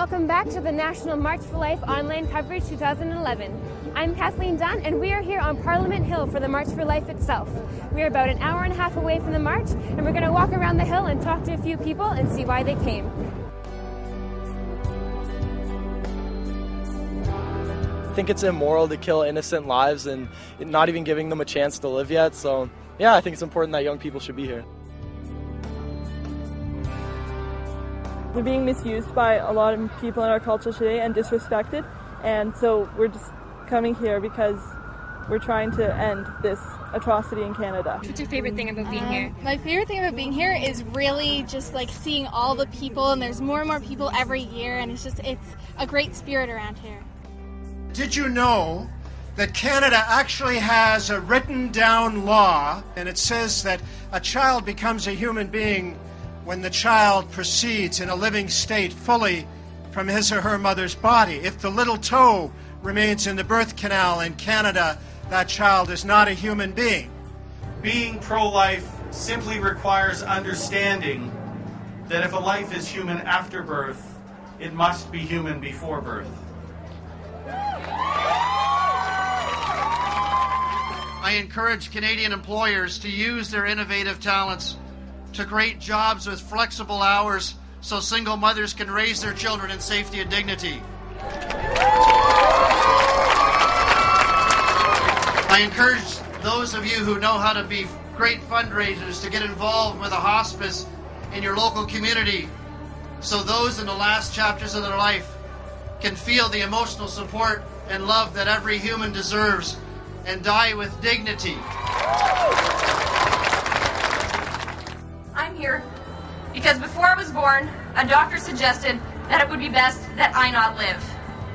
welcome back to the National March for Life online coverage 2011. I'm Kathleen Dunn, and we are here on Parliament Hill for the March for Life itself. We are about an hour and a half away from the march, and we're going to walk around the hill and talk to a few people and see why they came. I think it's immoral to kill innocent lives and not even giving them a chance to live yet. So, yeah, I think it's important that young people should be here. They're being misused by a lot of people in our culture today and disrespected, and so we're just coming here because we're trying to end this atrocity in Canada. What's your favorite thing about being here? My favorite thing about being here is really just like seeing all the people, and there's more and more people every year, and it's a great spirit around here. Did you know that Canada actually has a written down law, and it says that a child becomes a human being when the child proceeds in a living state fully from his or her mother's body? If the little toe remains in the birth canal in Canada, that child is not a human being. Being pro-life simply requires understanding that if a life is human after birth, it must be human before birth. I encourage Canadian employers to use their innovative talents to create jobs with flexible hours so single mothers can raise their children in safety and dignity. I encourage those of you who know how to be great fundraisers to get involved with a hospice in your local community so those in the last chapters of their life can feel the emotional support and love that every human deserves and die with dignity. I'm here because before I was born, a doctor suggested that it would be best that I not live,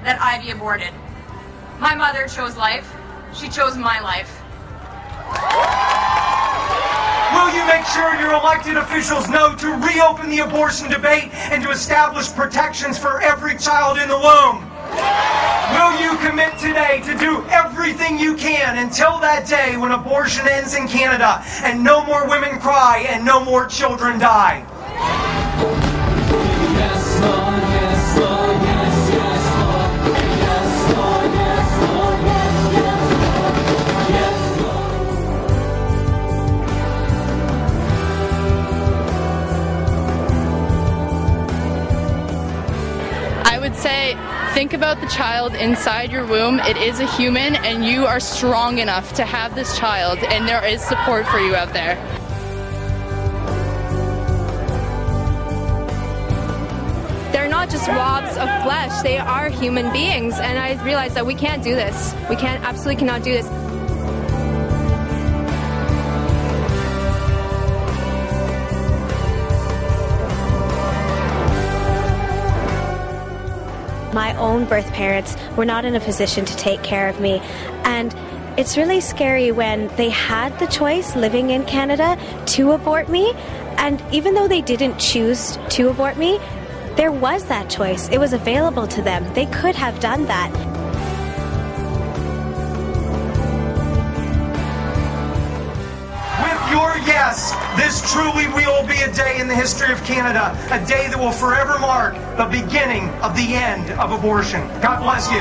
that I be aborted. My mother chose life. She chose my life. Will you make sure your elected officials know to reopen the abortion debate and to establish protections for every child in the womb? Will you commit today to do everything you can until that day when abortion ends in Canada and no more women cry and no more children die? Yes, Lord, yes, Lord, yes, yes, Lord. Yes, Lord, yes, Lord, yes, yes, Lord. I would say, think about the child inside your womb. It is a human, and you are strong enough to have this child, and there is support for you out there. They're not just robs of flesh, they are human beings, and I realized that we can't do this. We absolutely cannot do this. My own birth parents were not in a position to take care of me, and it's really scary when they had the choice living in Canada to abort me, and even though they didn't choose to abort me, there was that choice. It was available to them. They could have done that. With your yes, this truly will be a day in the history of Canada, a day that will forever mark the beginning of the end of abortion. God bless you.